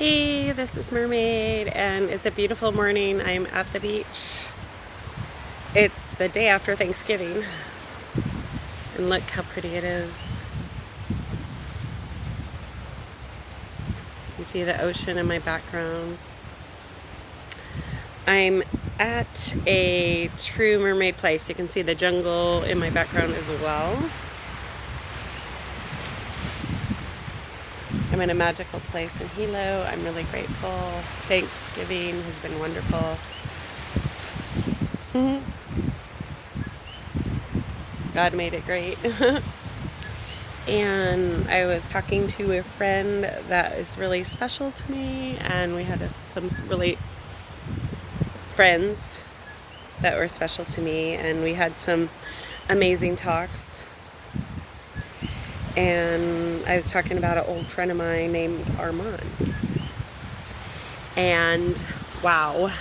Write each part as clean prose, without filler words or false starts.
Hey, this is Mermaid, and it's a beautiful morning. I'm at the beach. It's the day after Thanksgiving, and look how pretty it is. You can see the ocean in my background. I'm at a true mermaid place. You can see the jungle in my background as well. I'm in a magical place in Hilo. I'm really grateful. Thanksgiving has been wonderful. God made it great. And I was talking to a friend that is really special to me, and we had some really friends that were special to me, and we had some amazing talks. And I was talking about an old friend of mine named Armon. And wow.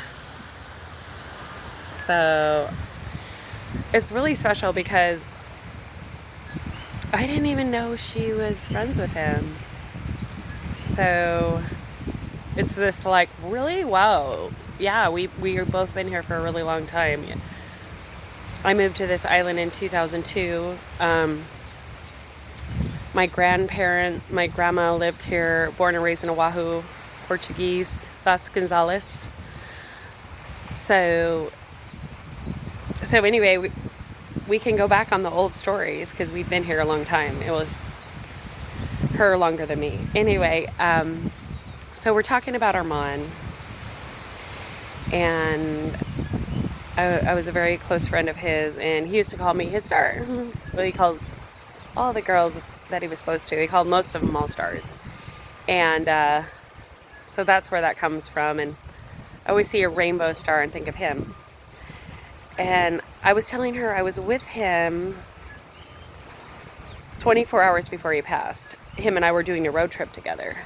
So it's really special because I didn't even know she was friends with him. So it's this like, really? Wow. Yeah, we have both been here for a really long time. I moved to this island in 2002. My grandma lived here, born and raised in Oahu, Portuguese, Vasconcelos. So anyway, we can go back on the old stories because we've been here a long time. It was her longer than me. Anyway, so we're talking about Armon. And I was a very close friend of his, and he used to call me his star. Well, he called all the girls that he was close to. He called most of them all stars. And so that's where that comes from. And I always see a rainbow star and think of him. And I was telling her I was with him 24 hours before he passed. Him and I were doing a road trip together.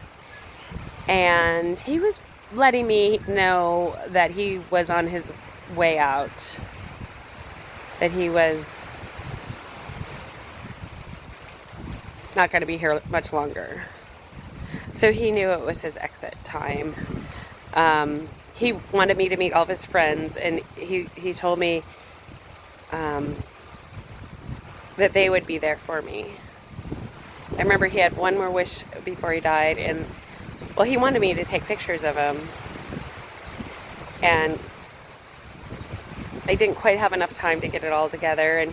And he was letting me know that he was on his way out. That he was not going to be here much longer. So he knew it was his exit time. He wanted me to meet all of his friends, and he told me that they would be there for me. I remember he had one more wish before he died, and well, he wanted me to take pictures of him, and I didn't quite have enough time to get it all together,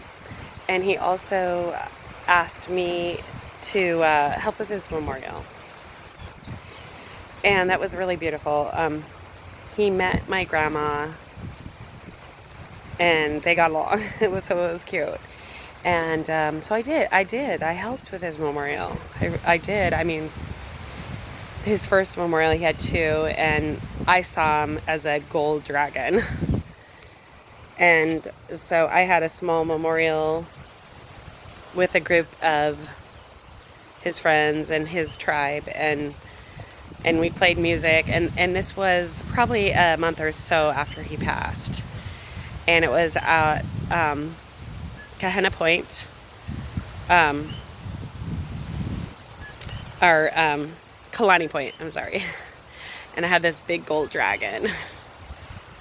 and he also asked me to help with his memorial, and that was really beautiful. He met my grandma, and they got along. It was cute. And so I did. I helped with his memorial. I did. I mean, his first memorial, he had two, and I saw him as a gold dragon. And so I had a small memorial with a group of his friends and his tribe, and we played music, and this was probably a month or so after he passed. And it was at Kahana Point, or Kalani Point, I'm sorry. And I had this big gold dragon.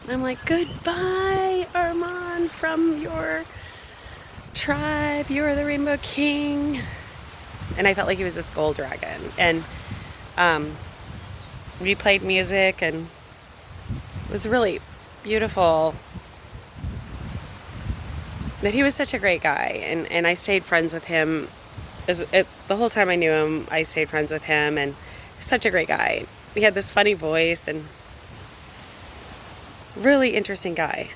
And I'm like, goodbye, Armon, from your tribe. You're the Rainbow King. And I felt like he was this gold dragon. And we played music, and it was really beautiful. But he was such a great guy, and I stayed friends with him. The whole time I knew him, I stayed friends with him, and he's such a great guy. He had this funny voice, and really interesting guy.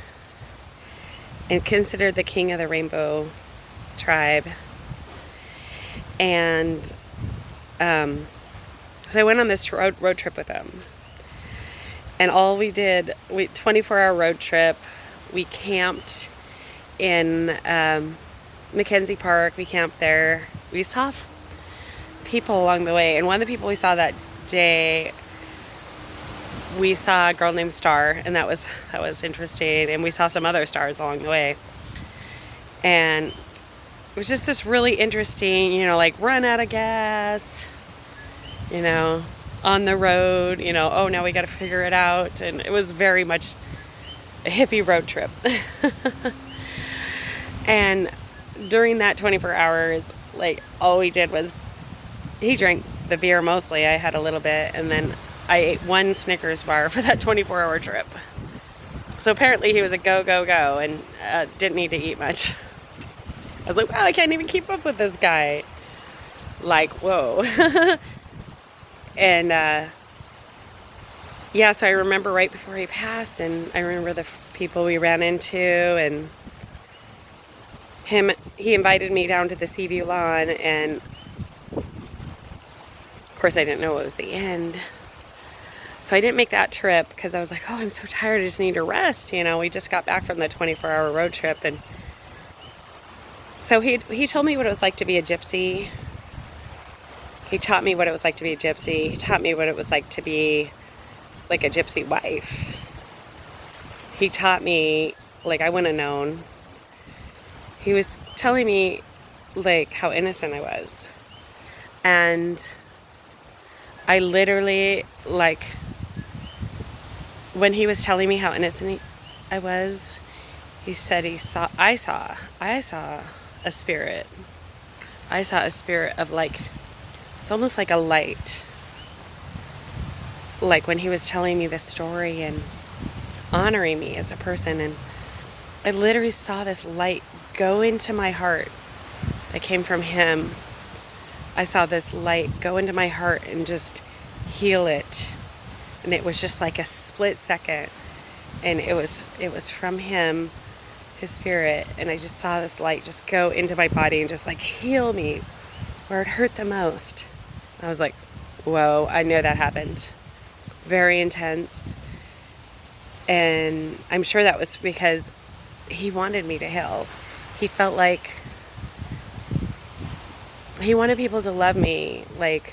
And considered the king of the Rainbow tribe. And so I went on this road trip with him. And all we did, 24-hour road trip, we camped in Mackenzie Park. We camped there. We saw people along the way, and one of the people we saw that day, we saw a girl named Star, and that was interesting. And we saw some other stars along the way, and it was just this really interesting, like run out of gas, on the road, oh, now we got to figure it out. And it was very much a hippie road trip. And during that 24 hours, like, all we did was, he drank the beer mostly. I had a little bit, and then I ate one Snickers bar for that 24-hour trip. So apparently he was a go, go, go, and didn't need to eat much. I was like, wow, I can't even keep up with this guy. Like, whoa. And yeah, so I remember right before he passed, and I remember the people we ran into, and he invited me down to the Seaview lawn, and of course I didn't know it was the end. So I didn't make that trip because I was like, oh, I'm so tired, I just need to rest. We just got back from the 24-hour road trip, and so he told me what it was like to be a gypsy. He taught me what it was like to be a gypsy. He taught me what it was like to be like a gypsy wife. He taught me, like, I wouldn't have known. He was telling me, like, how innocent I was. And I literally, like, when he was telling me how innocent I was, he said I saw a spirit. I saw a spirit of, like, it's almost like a light. Like when he was telling me this story and honoring me as a person, and I literally saw this light go into my heart that came from him. I saw this light go into my heart and just heal it. And it was just like a split second. And it was from him, his spirit. And I just saw this light just go into my body and just like heal me where it hurt the most. I was like, whoa, I know that happened. Very intense. And I'm sure that was because he wanted me to heal. He felt like he wanted people to love me. Like,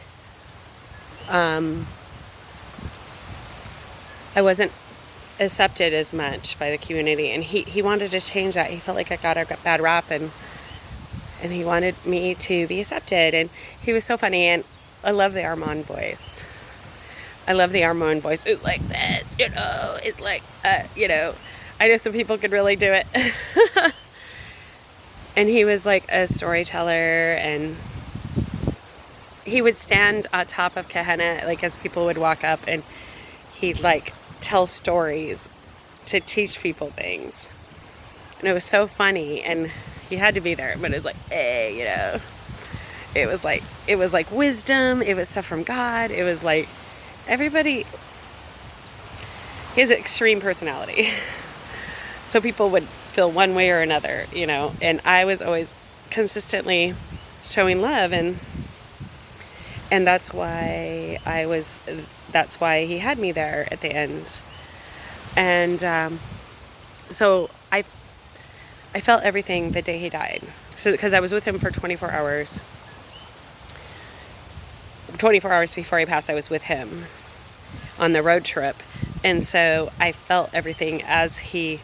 I wasn't accepted as much by the community, and he wanted to change that. He felt like I got a bad rap, and he wanted me to be accepted. And he was so funny, and I love the Armon voice. I love the Armon voice. It's like this, it's like, I know some people could really do it. And he was like a storyteller, and he would stand on top of Kahana, like, as people would walk up, and he'd like tell stories to teach people things. And it was so funny, and he had to be there, but it was like, hey, it was like wisdom. It was stuff from God. It was like everybody, he has an extreme personality. So people would feel one way or another, and I was always consistently showing love, and that's why he had me there at the end. And so I felt everything the day he died. So because I was with him for 24 hours. 24 hours before he passed, I was with him on the road trip. And so I felt everything as the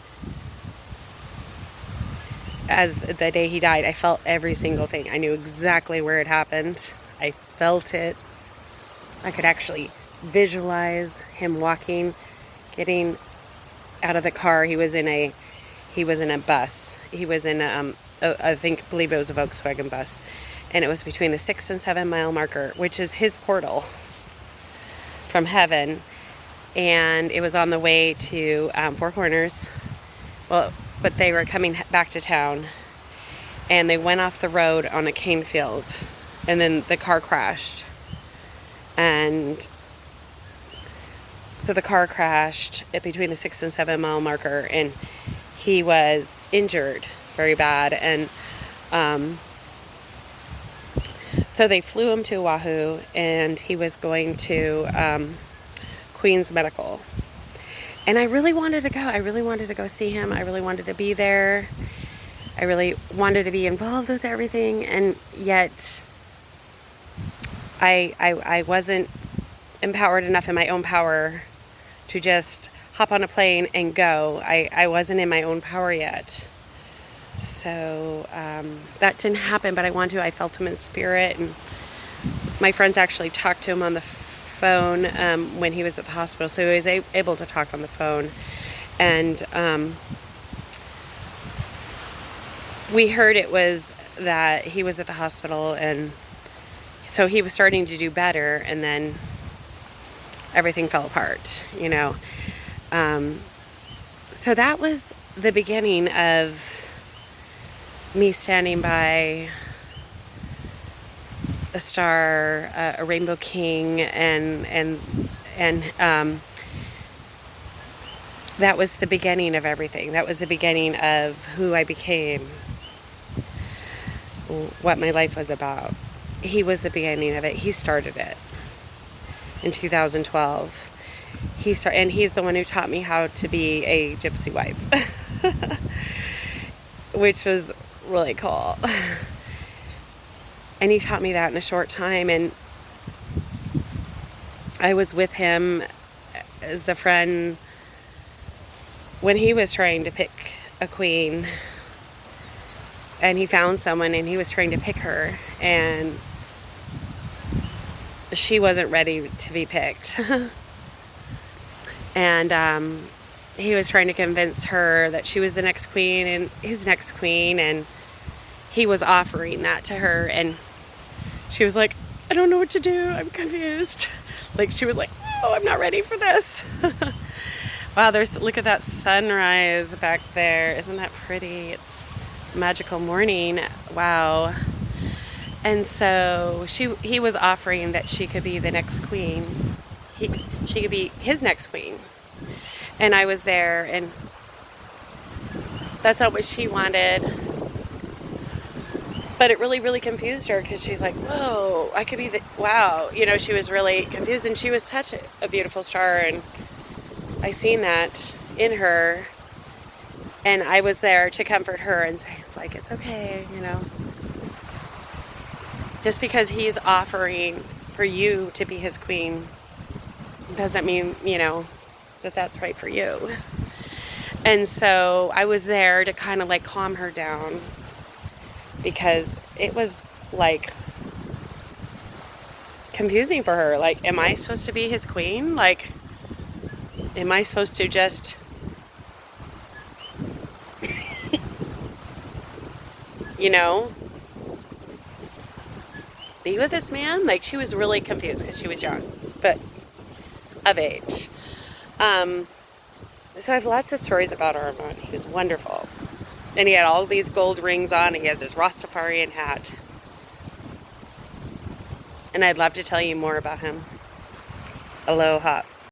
day he died. I felt every single thing. I knew exactly where it happened. I felt it. I could actually visualize him walking, getting out of the car. He was in a bus. He was in I believe it was a Volkswagen bus, and it was between the 6 and 7 mile marker, which is his portal from heaven. And it was on the way to Four Corners. Well, but they were coming back to town, and they went off the road on a cane field, and then the car crashed. And so the car crashed between the 6 and 7 mile marker, and he was injured very bad. And so they flew him to Oahu, and he was going to Queens Medical. And I really wanted to go. I really wanted to go see him. I really wanted to be there. I really wanted to be involved with everything. And yet I wasn't empowered enough in my own power to just hop on a plane and go. I wasn't in my own power yet. So that didn't happen, but I wanted to. I felt him in spirit. And my friends actually talked to him on the phone when he was at the hospital, so he was able to talk on the phone. And we heard it was that he was at the hospital, and so he was starting to do better, and then everything fell apart, you know. So that was the beginning of me standing by a star, a rainbow king, and that was the beginning of everything. That was the beginning of who I became, what my life was about. He was the beginning of it. He started it in 2012. And he's the one who taught me how to be a gypsy wife, which was really cool. And he taught me that in a short time, and I was with him as a friend when he was trying to pick a queen, and he found someone and he was trying to pick her, and she wasn't ready to be picked. And he was trying to convince her that she was the next queen and his next queen, and he was offering that to her, and she was like, I don't know what to do, I'm confused. Like, she was like, oh, I'm not ready for this. Wow, look at that sunrise back there. Isn't that pretty? It's a magical morning. Wow. And so he was offering that she could be the next queen. She could be his next queen. And I was there, and that's not what she wanted. But it really, really confused her, because she's like, whoa, I could be wow. You know, she was really confused, and she was such a beautiful star, and I seen that in her, and I was there to comfort her and say, like, it's okay, you know. Just because he's offering for you to be his queen doesn't mean, you know, that that's right for you. And so I was there to kind of like calm her down, because it was like confusing for her. Like, am I supposed to be his queen? Like, am I supposed to just you know, be with this man? Like, she was really confused because she was young, but of age. So I have lots of stories about Armon. He was wonderful. And he had all these gold rings on, and he has this Rastafarian hat. And I'd love to tell you more about him. Aloha.